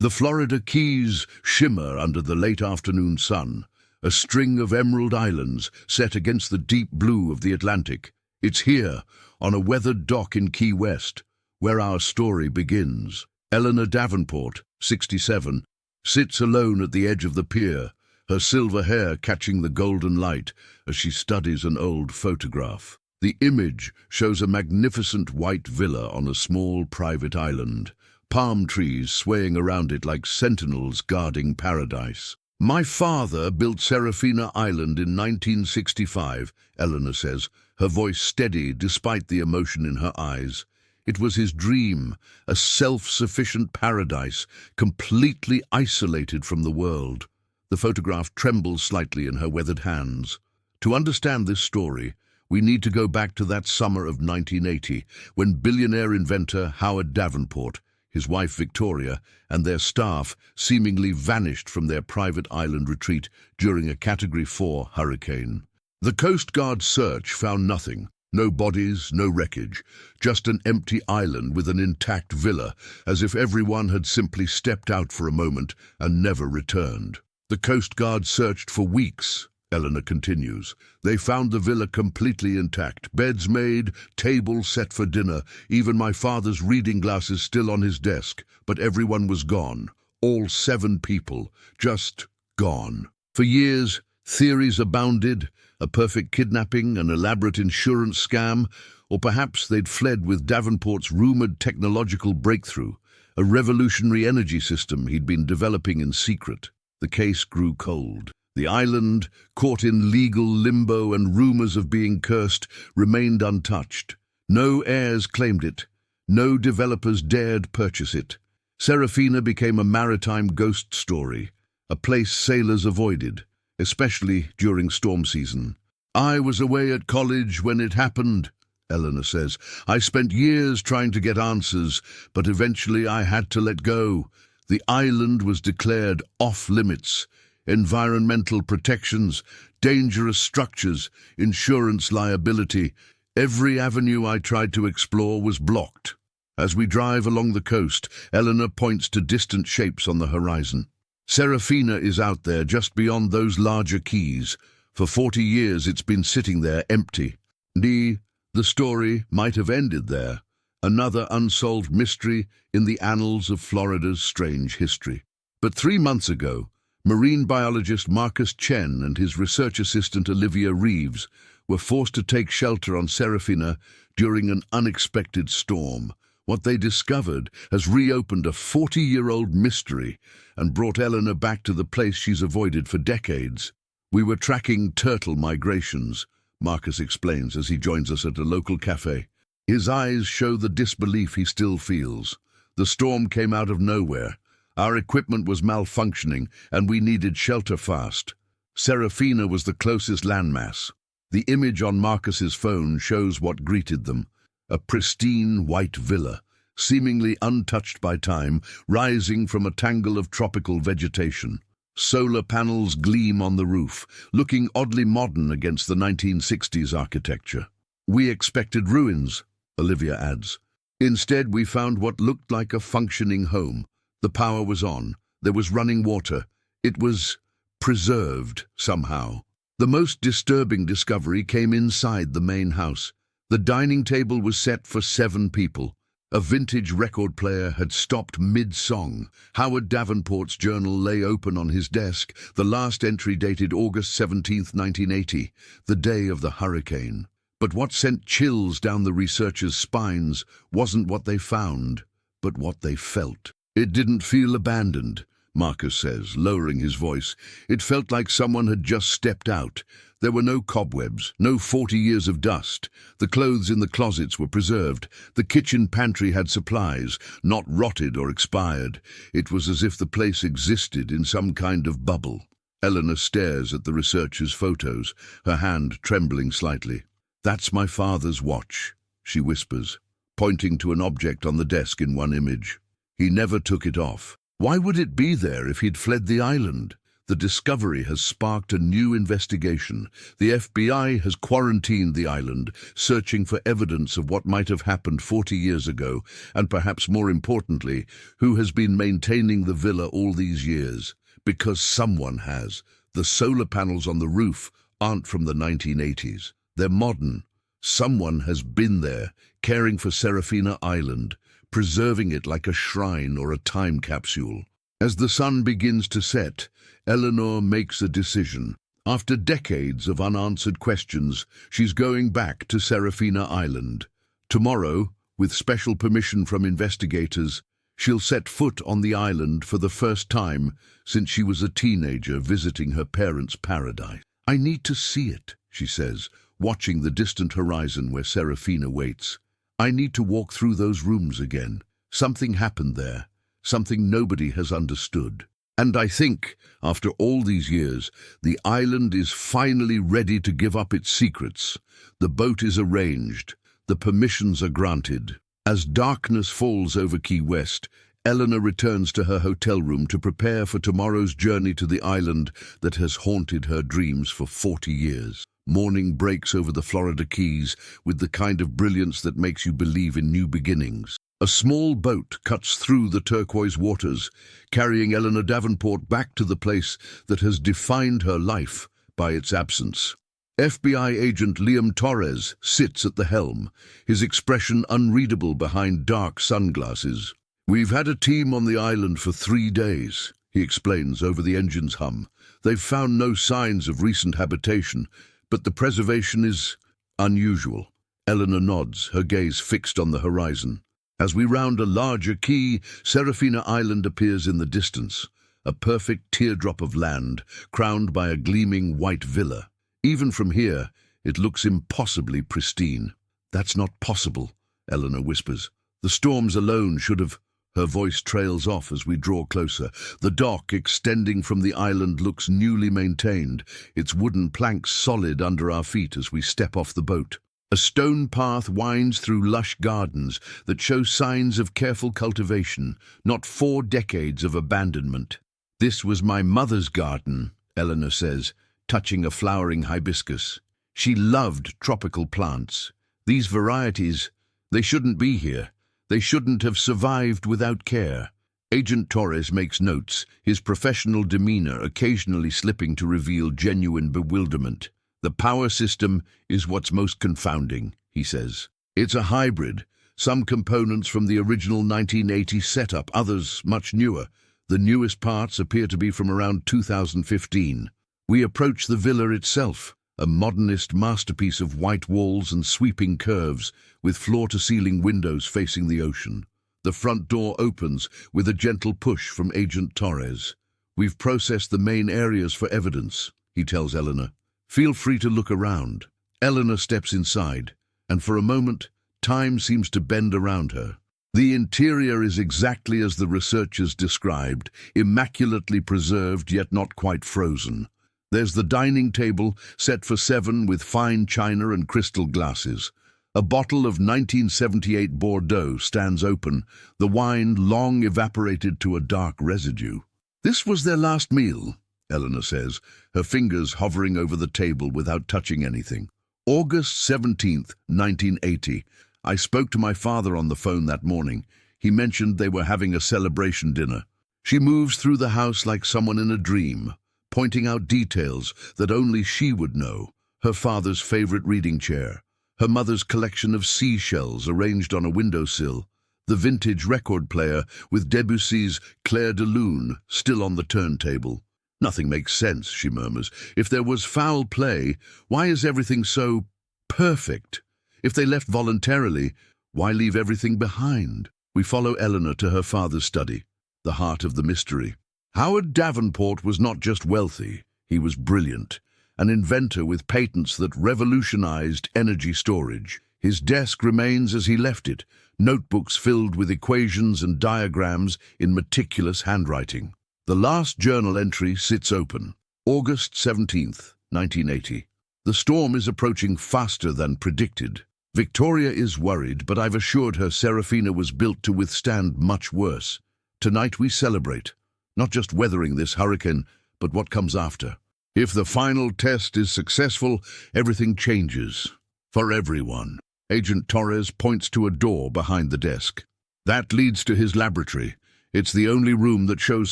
The Florida Keys shimmer under the late afternoon sun, a string of emerald islands set against the deep blue of the Atlantic. It's here, on a weathered dock in Key West, where our story begins. Eleanor Davenport, 67, sits alone at the edge of the pier, her silver hair catching the golden light as she studies an old photograph. The image shows a magnificent white villa on a small private island, palm trees swaying around it like sentinels guarding paradise. "My father built Serafina Island in 1965, Eleanor says, her voice steady despite the emotion in her eyes. It was his dream, a self-sufficient paradise, completely isolated from the world. The photograph trembles slightly in her weathered hands. To understand this story, we need to go back to that summer of 1980, when billionaire inventor Howard Davenport, his wife Victoria, and their staff seemingly vanished from their private island retreat during a Category 4 hurricane. The Coast Guard search found nothing. No bodies, no wreckage, just an empty island with an intact villa, as if everyone had simply stepped out for a moment and never returned. The Coast Guard searched for weeks, Eleanor continues. They found the villa completely intact, beds made, tables set for dinner, even my father's reading glasses still on his desk, but everyone was gone. All 7 people, just gone. For years, theories abounded, a perfect kidnapping, an elaborate insurance scam, or perhaps they'd fled with Davenport's rumored technological breakthrough, a revolutionary energy system he'd been developing in secret. The case grew cold. The island, caught in legal limbo and rumors of being cursed, remained untouched. No heirs claimed it. No developers dared purchase it. Serafina became a maritime ghost story, a place sailors avoided, especially during storm season. "I was away at college when it happened," Eleanor says. "I spent years trying to get answers, but eventually I had to let go. The island was declared off-limits. Environmental protections, dangerous structures, insurance liability. Every avenue I tried to explore was blocked." As we drive along the coast, Eleanor points to distant shapes on the horizon. Serafina is out there just beyond those larger keys. For 40 years it's been sitting there empty. The story might have ended there. Another unsolved mystery in the annals of Florida's strange history. But 3 months ago, marine biologist Marcus Chen and his research assistant Olivia Reeves were forced to take shelter on Serafina during an unexpected storm. What they discovered has reopened a 40-year-old mystery and brought Eleanor back to the place she's avoided for decades. "We were tracking turtle migrations," Marcus explains as he joins us at a local cafe. His eyes show the disbelief he still feels. "The storm came out of nowhere. Our equipment was malfunctioning and we needed shelter fast. Serafina was the closest landmass." The image on Marcus's phone shows what greeted them. A pristine white villa, seemingly untouched by time, rising from a tangle of tropical vegetation. Solar panels gleam on the roof, looking oddly modern against the 1960s architecture. "We expected ruins," Olivia adds. "Instead, we found what looked like a functioning home. The power was on. There was running water. It was preserved somehow." The most disturbing discovery came inside the main house. The dining table was set for 7 people. A vintage record player had stopped mid-song. Howard Davenport's journal lay open on his desk, the last entry dated August 17, 1980, the day of the hurricane. But what sent chills down the researchers' spines wasn't what they found, but what they felt. "It didn't feel abandoned," Marcus says, lowering his voice. "It felt like someone had just stepped out. There were no cobwebs, no 40 years of dust. The clothes in the closets were preserved. The kitchen pantry had supplies, not rotted or expired. It was as if the place existed in some kind of bubble." Eleanor stares at the researcher's photos, her hand trembling slightly. "That's my father's watch," she whispers, pointing to an object on the desk in one image. "He never took it off. Why would it be there if he'd fled the island?" The discovery has sparked a new investigation. The FBI has quarantined the island, searching for evidence of what might have happened 40 years ago, and perhaps more importantly, who has been maintaining the villa all these years. Because someone has. The solar panels on the roof aren't from the 1980s. They're modern. Someone has been there, caring for Serafina Island, preserving it like a shrine or a time capsule. As the sun begins to set, Eleanor makes a decision. After decades of unanswered questions, she's going back to Serafina Island. Tomorrow, with special permission from investigators, she'll set foot on the island for the first time since she was a teenager visiting her parents' paradise. "I need to see it," she says, watching the distant horizon where Serafina waits. "I need to walk through those rooms again. Something happened there, something nobody has understood. And I think, after all these years, the island is finally ready to give up its secrets. The boat is arranged. The permissions are granted." As darkness falls over Key West, Eleanor returns to her hotel room to prepare for tomorrow's journey to the island that has haunted her dreams for 40 years. Morning breaks over the Florida Keys with the kind of brilliance that makes you believe in new beginnings. A small boat cuts through the turquoise waters, carrying Eleanor Davenport back to the place that has defined her life by its absence. FBI agent Liam Torres sits at the helm, his expression unreadable behind dark sunglasses. "We've had a team on the island for 3 days, he explains over the engine's hum. "They've found no signs of recent habitation, but the preservation is unusual." Eleanor nods, her gaze fixed on the horizon. As we round a larger key, Serafina Island appears in the distance, a perfect teardrop of land, crowned by a gleaming white villa. Even from here, it looks impossibly pristine. "That's not possible," Eleanor whispers. "The storms alone should have—" Her voice trails off as we draw closer. The dock extending from the island looks newly maintained, its wooden planks solid under our feet as we step off the boat. A stone path winds through lush gardens that show signs of careful cultivation, not 4 decades of abandonment. "This was my mother's garden," Eleanor says, touching a flowering hibiscus. "She loved tropical plants. These varieties, they shouldn't be here. They shouldn't have survived without care." Agent Torres makes notes, his professional demeanor occasionally slipping to reveal genuine bewilderment. "The power system is what's most confounding," he says. "It's a hybrid. Some components from the original 1980 setup, others much newer. The newest parts appear to be from around 2015. We approach the villa itself, a modernist masterpiece of white walls and sweeping curves, with floor-to-ceiling windows facing the ocean. The front door opens with a gentle push from Agent Torres. "We've processed the main areas for evidence," he tells Eleanor. "Feel free to look around." Eleanor steps inside, and for a moment, time seems to bend around her. The interior is exactly as the researchers described, immaculately preserved yet not quite frozen. There's the dining table, set for 7 with fine china and crystal glasses. A bottle of 1978 Bordeaux stands open, the wine long evaporated to a dark residue. "This was their last meal," Eleanor says, her fingers hovering over the table without touching anything. "August 17th, 1980. I spoke to my father on the phone that morning. He mentioned they were having a celebration dinner." She moves through the house like someone in a dream, pointing out details that only she would know. Her father's favorite reading chair, her mother's collection of seashells arranged on a windowsill, the vintage record player with Debussy's Clair de Lune still on the turntable. "Nothing makes sense," she murmurs. "If there was foul play, why is everything so perfect? If they left voluntarily, why leave everything behind?" We follow Eleanor to her father's study, the heart of the mystery. Howard Davenport was not just wealthy, he was brilliant, an inventor with patents that revolutionized energy storage. His desk remains as he left it, notebooks filled with equations and diagrams in meticulous handwriting. The last journal entry sits open, August 17th, 1980. "The storm is approaching faster than predicted. Victoria is worried, but I've assured her Serafina was built to withstand much worse. Tonight we celebrate, not just weathering this hurricane, But what comes after? If the final test is successful, everything changes. For everyone. Agent Torres points to a door behind the desk. That leads to his laboratory. It's the only room that shows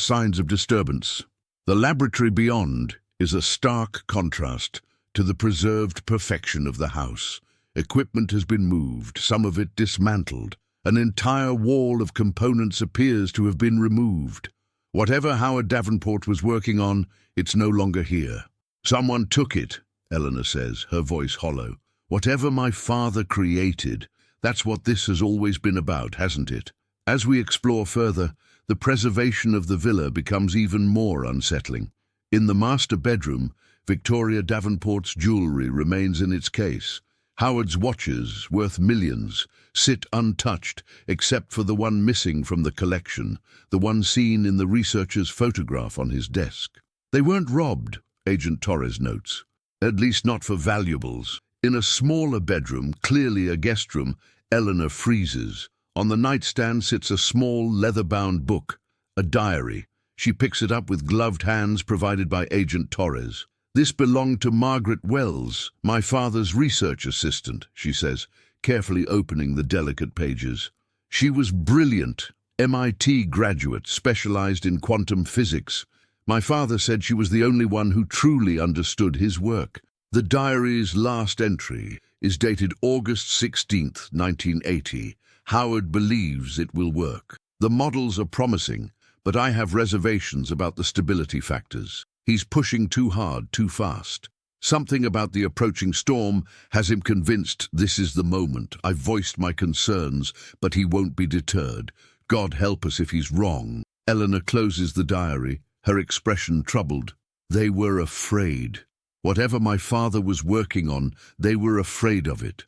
signs of disturbance. The laboratory beyond is a stark contrast to the preserved perfection of the house. Equipment has been moved, some of it dismantled. An entire wall of components appears to have been removed. Whatever Howard Davenport was working on, it's no longer here. Someone took it, Eleanor says, her voice hollow. Whatever my father created, that's what this has always been about, hasn't it? As we explore further, the preservation of the villa becomes even more unsettling. In the master bedroom, Victoria Davenport's jewelry remains in its case. Howard's watches, worth millions, sit untouched except for the one missing from the collection, the one seen in the researcher's photograph on his desk. They weren't robbed, Agent Torres notes. At least not for valuables. In a smaller bedroom, clearly a guest room, Eleanor freezes. On the nightstand sits a small leather-bound book, a diary. She picks it up with gloved hands provided by Agent Torres. This belonged to Margaret Wells, my father's research assistant, she says, carefully opening the delicate pages. She was brilliant, MIT graduate, specialized in quantum physics. My father said she was the only one who truly understood his work. The diary's last entry is dated August 16, 1980. Howard believes it will work. The models are promising, but I have reservations about the stability factors. He's pushing too hard, too fast. Something about the approaching storm has him convinced this is the moment. I've voiced my concerns, but he won't be deterred. God help us if he's wrong. Eleanor closes the diary, her expression troubled. They were afraid. Whatever my father was working on, they were afraid of it.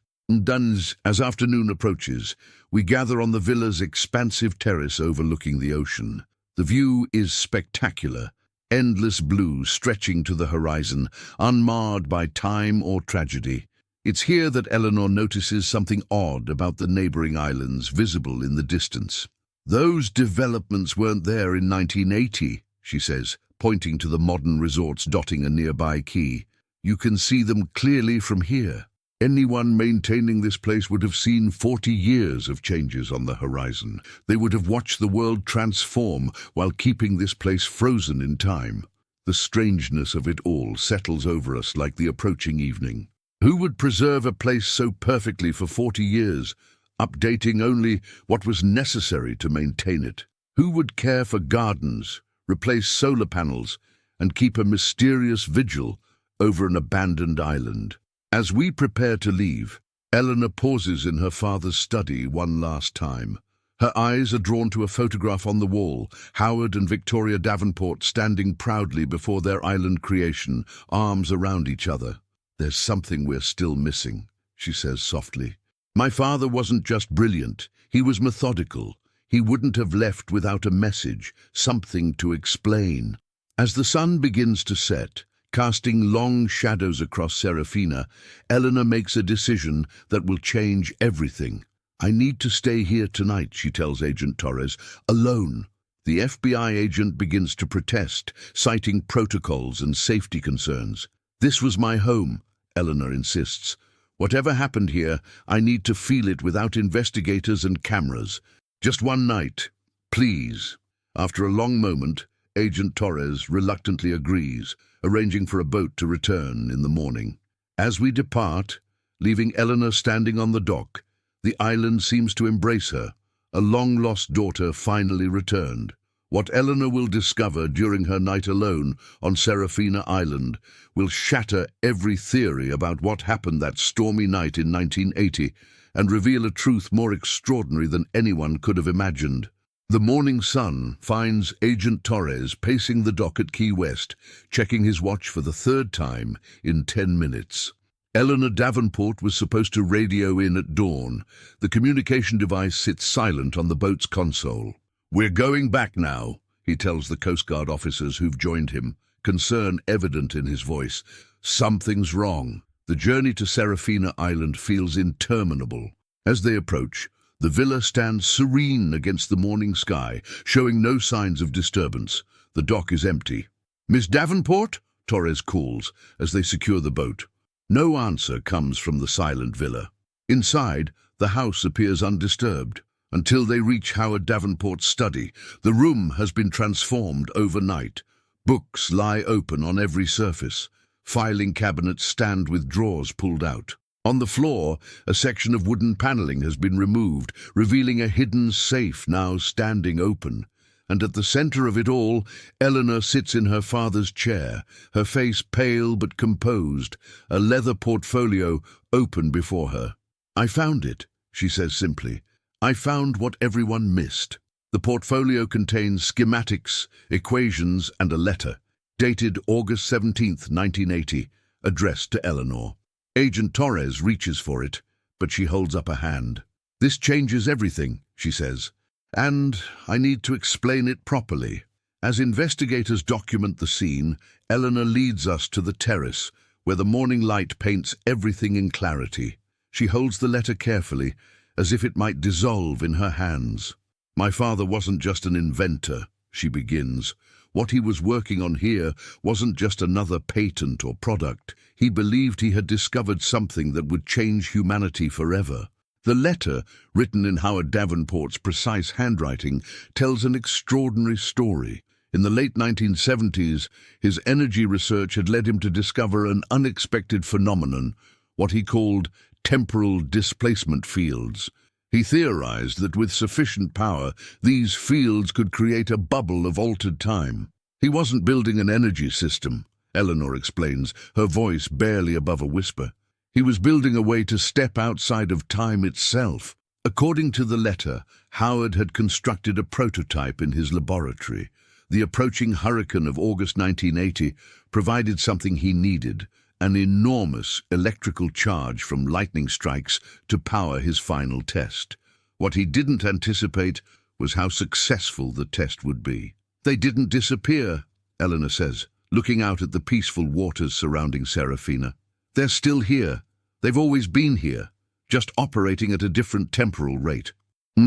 As afternoon approaches, we gather on the villa's expansive terrace overlooking the ocean. The view is spectacular. Endless blue stretching to the horizon, unmarred by time or tragedy. It's here that Eleanor notices something odd about the neighboring islands visible in the distance. Those developments weren't there in 1980, she says, pointing to the modern resorts dotting a nearby quay. You can see them clearly from here. Anyone maintaining this place would have seen 40 years of changes on the horizon. They would have watched the world transform while keeping this place frozen in time. The strangeness of it all settles over us like the approaching evening. Who would preserve a place so perfectly for 40 years, updating only what was necessary to maintain it? Who would care for gardens, replace solar panels, and keep a mysterious vigil over an abandoned island? As we prepare to leave, Eleanor pauses in her father's study one last time. Her eyes are drawn to a photograph on the wall, Howard and Victoria Davenport standing proudly before their island creation, arms around each other. There's something we're still missing, she says softly. My father wasn't just brilliant, he was methodical. He wouldn't have left without a message, something to explain. As the sun begins to set, casting long shadows across Serafina, Eleanor makes a decision that will change everything. I need to stay here tonight, she tells Agent Torres, alone. The FBI agent begins to protest, citing protocols and safety concerns. This was my home, Eleanor insists. Whatever happened here, I need to feel it without investigators and cameras. Just one night, please. After a long moment, Agent Torres reluctantly agrees, arranging for a boat to return in the morning. As we depart, leaving Eleanor standing on the dock, the island seems to embrace her. A long-lost daughter finally returned. What Eleanor will discover during her night alone on Serafina Island will shatter every theory about what happened that stormy night in 1980 and reveal a truth more extraordinary than anyone could have imagined. The morning sun finds Agent Torres pacing the dock at Key West, checking his watch for the third time in 10 minutes. Eleanor Davenport was supposed to radio in at dawn. The communication device sits silent on the boat's console. We're going back now, he tells the Coast Guard officers who've joined him, concern evident in his voice. Something's wrong. The journey to Serafina Island feels interminable. As they approach, the villa stands serene against the morning sky, showing no signs of disturbance. The dock is empty. "Miss Davenport?" Torres calls as they secure the boat. No answer comes from the silent villa. Inside, the house appears undisturbed. Until they reach Howard Davenport's study, the room has been transformed overnight. Books lie open on every surface. Filing cabinets stand with drawers pulled out. On the floor, a section of wooden paneling has been removed, revealing a hidden safe now standing open. And at the center of it all, Eleanor sits in her father's chair, her face pale but composed, a leather portfolio open before her. "I found it," she says simply. "I found what everyone missed." The portfolio contains schematics, equations, and a letter, dated August 17th, 1980, addressed to Eleanor. Agent Torres reaches for it, but she holds up a hand. "This changes everything," she says, "and I need to explain it properly." As investigators document the scene, Eleanor leads us to the terrace, where the morning light paints everything in clarity. She holds the letter carefully, as if it might dissolve in her hands. "My father wasn't just an inventor," she begins. "What he was working on here wasn't just another patent or product. He believed he had discovered something that would change humanity forever." The letter, written in Howard Davenport's precise handwriting, tells an extraordinary story. In the late 1970s, his energy research had led him to discover an unexpected phenomenon, what he called temporal displacement fields. He theorized that with sufficient power, these fields could create a bubble of altered time. He wasn't building an energy system, Eleanor explains, her voice barely above a whisper. He was building a way to step outside of time itself. According to the letter, Howard had constructed a prototype in his laboratory. The approaching hurricane of August 1980 provided something he needed, an enormous electrical charge from lightning strikes to power his final test. What he didn't anticipate was how successful the test would be. "They didn't disappear," Eleanor says, looking out at the peaceful waters surrounding Serafina. "They're still here. They've always been here, just operating at a different temporal rate."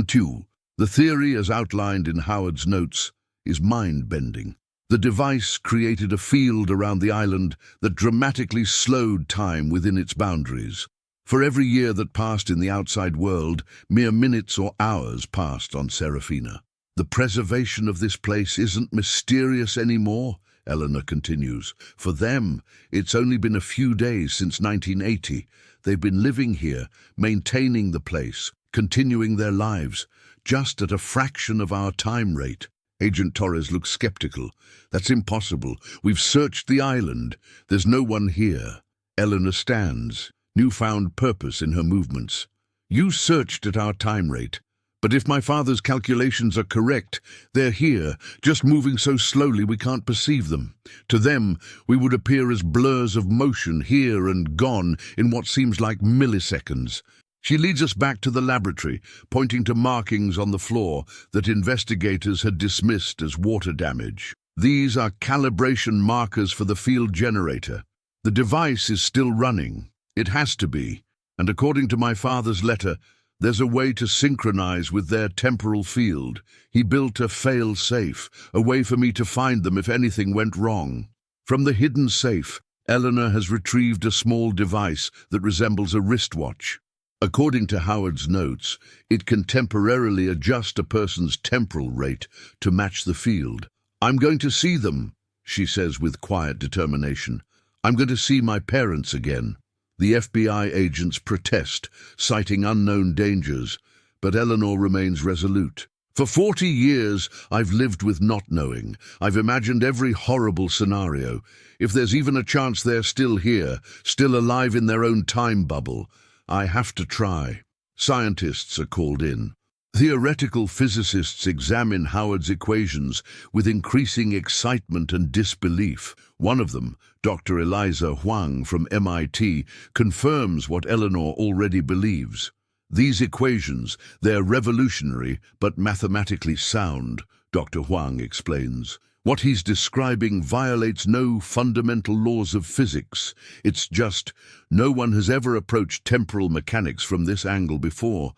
Two, the theory as outlined in Howard's notes is mind-bending. The device created a field around the island that dramatically slowed time within its boundaries. For every year that passed in the outside world, mere minutes or hours passed on Serafina. "The preservation of this place isn't mysterious anymore," Eleanor continues. "For them, it's only been a few days since 1980. They've been living here, maintaining the place, continuing their lives, just at a fraction of our time rate." Agent Torres looks skeptical. "That's impossible. We've searched the island. There's no one here." Eleanor stands, newfound purpose in her movements. "You searched at our time rate. But if my father's calculations are correct, they're here, just moving so slowly we can't perceive them. To them, we would appear as blurs of motion, here and gone, in what seems like milliseconds." She leads us back to the laboratory, pointing to markings on the floor that investigators had dismissed as water damage. "These are calibration markers for the field generator. The device is still running. It has to be. And according to my father's letter, there's a way to synchronize with their temporal field. He built a fail-safe, a way for me to find them if anything went wrong." From the hidden safe, Eleanor has retrieved a small device that resembles a wristwatch. According to Howard's notes, it can temporarily adjust a person's temporal rate to match the field. "I'm going to see them," she says with quiet determination. "I'm going to see my parents again." The FBI agents protest, citing unknown dangers, but Eleanor remains resolute. "For 40 years, I've lived with not knowing. I've imagined every horrible scenario. If there's even a chance they're still here, still alive in their own time bubble, I have to try." Scientists are called in. Theoretical physicists examine Howard's equations with increasing excitement and disbelief. One of them, Dr. Eliza Huang from MIT, confirms what Eleanor already believes. "These equations, they're revolutionary but mathematically sound," Dr. Huang explains. "What he's describing violates no fundamental laws of physics. It's just, no one has ever approached temporal mechanics from this angle before.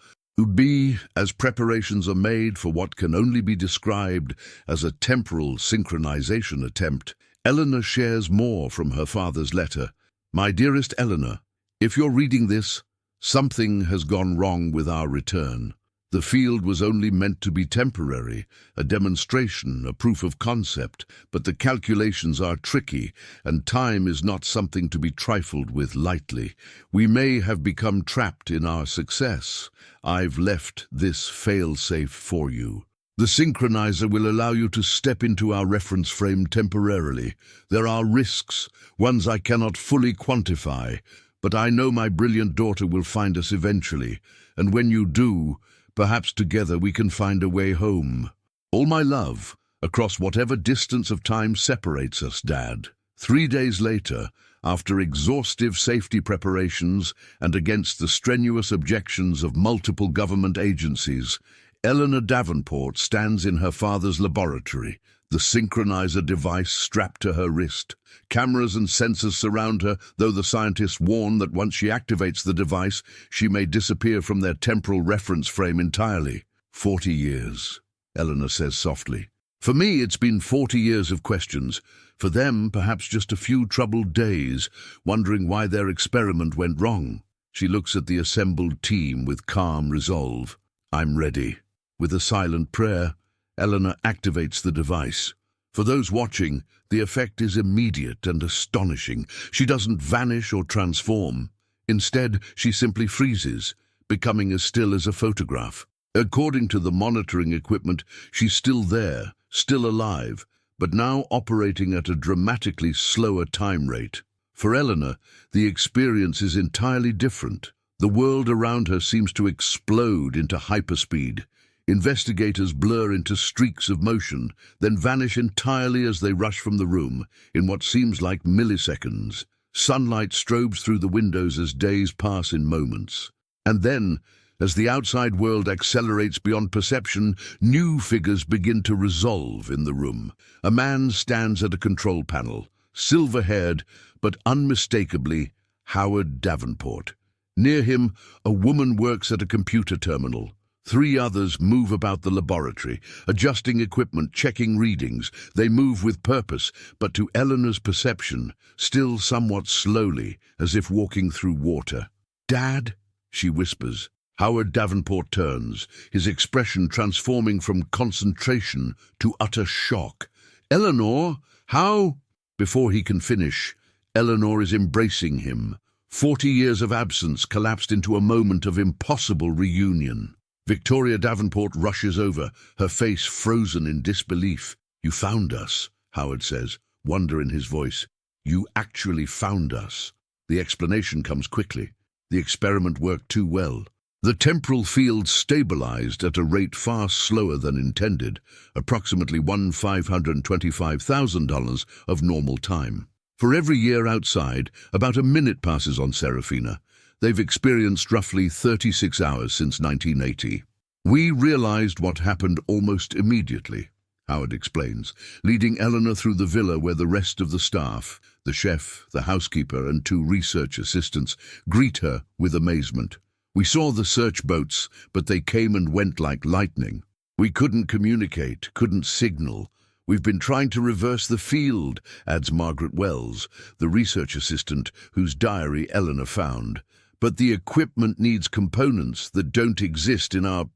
As preparations are made for what can only be described as a temporal synchronization attempt, Eleanor shares more from her father's letter. "My dearest Eleanor, if you're reading this, something has gone wrong with our return. The field was only meant to be temporary, a demonstration, a proof of concept, but the calculations are tricky, and time is not something to be trifled with lightly. We may have become trapped in our success. I've left this fail-safe for you. The synchronizer will allow you to step into our reference frame temporarily. There are risks, ones I cannot fully quantify, but I know my brilliant daughter will find us eventually, and when you do, perhaps together we can find a way home. All my love, across whatever distance of time separates us, Dad." 3 days later, after exhaustive safety preparations and against the strenuous objections of multiple government agencies, Eleanor Davenport stands in her father's laboratory, the synchronizer device strapped to her wrist. Cameras and sensors surround her, though the scientists warn that once she activates the device, she may disappear from their temporal reference frame entirely. 40 years, Eleanor says softly. "For me, it's been 40 years of questions. For them, perhaps just a few troubled days, wondering why their experiment went wrong." She looks at the assembled team with calm resolve. "I'm ready." With a silent prayer, Eleanor activates the device. For those watching, the effect is immediate and astonishing. She doesn't vanish or transform. Instead, she simply freezes, becoming as still as a photograph. According to the monitoring equipment, she's still there, still alive, but now operating at a dramatically slower time rate. For Eleanor, the experience is entirely different. The world around her seems to explode into hyperspeed. Investigators blur into streaks of motion, then vanish entirely as they rush from the room, in what seems like milliseconds. Sunlight strobes through the windows as days pass in moments. And then, as the outside world accelerates beyond perception, new figures begin to resolve in the room. A man stands at a control panel, silver-haired, but unmistakably Howard Davenport. Near him, a woman works at a computer terminal. 3 others move about the laboratory, adjusting equipment, checking readings. They move with purpose, but to Eleanor's perception, still somewhat slowly, as if walking through water. "Dad?" she whispers. Howard Davenport turns, his expression transforming from concentration to utter shock. "Eleanor, how?" Before he can finish, Eleanor is embracing him. 40 years of absence collapsed into a moment of impossible reunion. Victoria Davenport rushes over, her face frozen in disbelief. "You found us," Howard says, wonder in his voice. "You actually found us." The explanation comes quickly. The experiment worked too well. The temporal field stabilized at a rate far slower than intended, approximately $1,525,000 of normal time. For every year outside, about a minute passes on Serafina. They've experienced roughly 36 hours since 1980. "We realized what happened almost immediately," Howard explains, leading Eleanor through the villa where the rest of the staff, the chef, the housekeeper, and 2 research assistants, greet her with amazement. "We saw the search boats, but they came and went like lightning. We couldn't communicate, couldn't signal. We've been trying to reverse the field," adds Margaret Wells, the research assistant whose diary Eleanor found. "But the equipment needs components that don't exist in our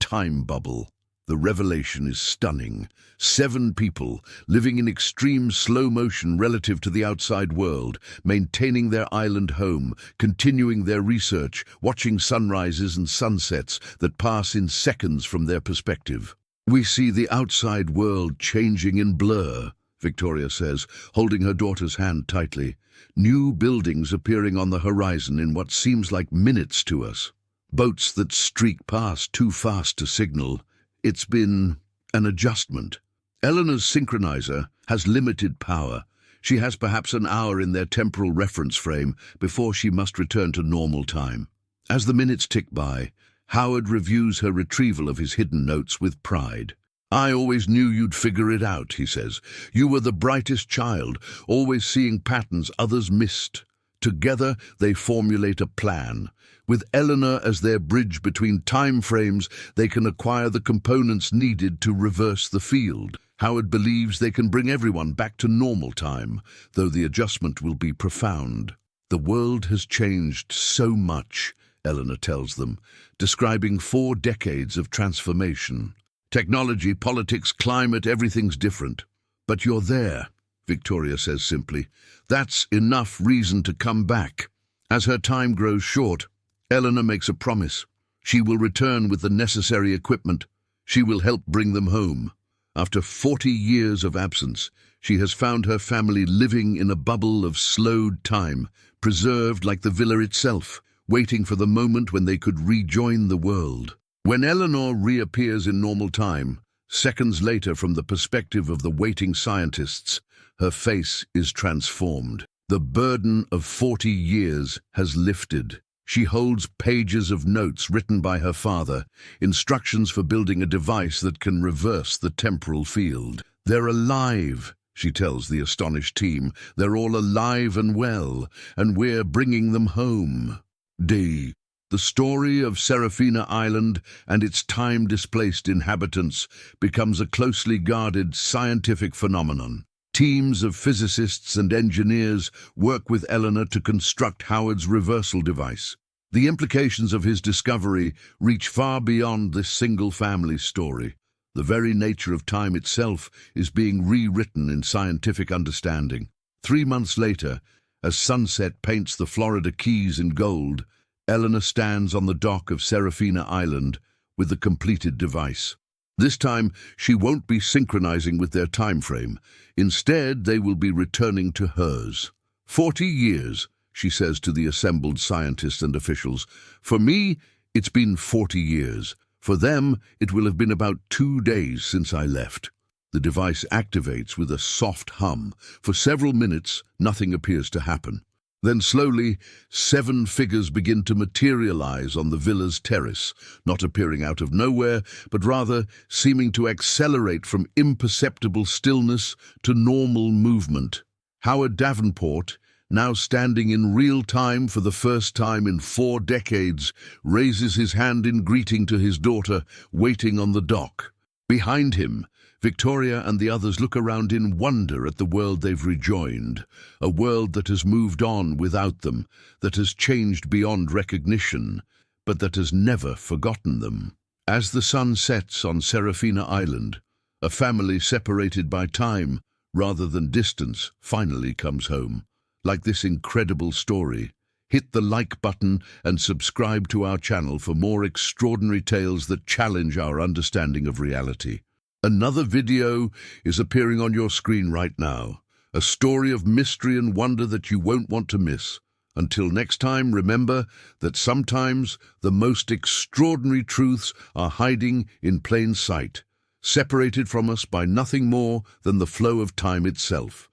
time bubble." The revelation is stunning. 7 people, living in extreme slow motion relative to the outside world, maintaining their island home, continuing their research, watching sunrises and sunsets that pass in seconds from their perspective. "We see the outside world changing in blur," Victoria says, holding her daughter's hand tightly. "New buildings appearing on the horizon in what seems like minutes to us. Boats that streak past too fast to signal. It's been an adjustment." Eleanor's synchronizer has limited power. She has perhaps an hour in their temporal reference frame before she must return to normal time. As the minutes tick by, Howard reviews her retrieval of his hidden notes with pride. "I always knew you'd figure it out," he says. "You were the brightest child, always seeing patterns others missed." Together, they formulate a plan. With Eleanor as their bridge between time frames, they can acquire the components needed to reverse the field. Howard believes they can bring everyone back to normal time, though the adjustment will be profound. The world has changed so much, Eleanor tells them, describing 4 decades of transformation. Technology, politics, climate, everything's different. But you're there, Victoria says simply. That's enough reason to come back. As her time grows short, Eleanor makes a promise. She will return with the necessary equipment. She will help bring them home. After 40 years of absence, she has found her family living in a bubble of slowed time, preserved like the villa itself, waiting for the moment when they could rejoin the world. When Eleanor reappears in normal time, seconds later from the perspective of the waiting scientists, her face is transformed. The burden of 40 years has lifted. She holds pages of notes written by her father, instructions for building a device that can reverse the temporal field. They're alive, she tells the astonished team. They're all alive and well, and we're bringing them home. D. The story of Serafina Island and its time-displaced inhabitants becomes a closely guarded scientific phenomenon. Teams of physicists and engineers work with Eleanor to construct Howard's reversal device. The implications of his discovery reach far beyond this single family story. The very nature of time itself is being rewritten in scientific understanding. 3 months later, as sunset paints the Florida Keys in gold, Eleanor stands on the dock of Serafina Island with the completed device. This time, she won't be synchronizing with their time frame. Instead, they will be returning to hers. 40 years, she says to the assembled scientists and officials. For me, it's been 40 years. For them, it will have been about 2 days since I left. The device activates with a soft hum. For several minutes, nothing appears to happen. Then slowly, 7 figures begin to materialize on the villa's terrace, not appearing out of nowhere, but rather seeming to accelerate from imperceptible stillness to normal movement. Howard Davenport, now standing in real time for the first time in 4 decades, raises his hand in greeting to his daughter, waiting on the dock. Behind him, Victoria and the others look around in wonder at the world they've rejoined, a world that has moved on without them, that has changed beyond recognition, but that has never forgotten them. As the sun sets on Serafina Island, a family separated by time rather than distance finally comes home. Like this incredible story, hit the like button and subscribe to our channel for more extraordinary tales that challenge our understanding of reality. Another video is appearing on your screen right now, a story of mystery and wonder that you won't want to miss. Until next time, remember that sometimes the most extraordinary truths are hiding in plain sight, separated from us by nothing more than the flow of time itself.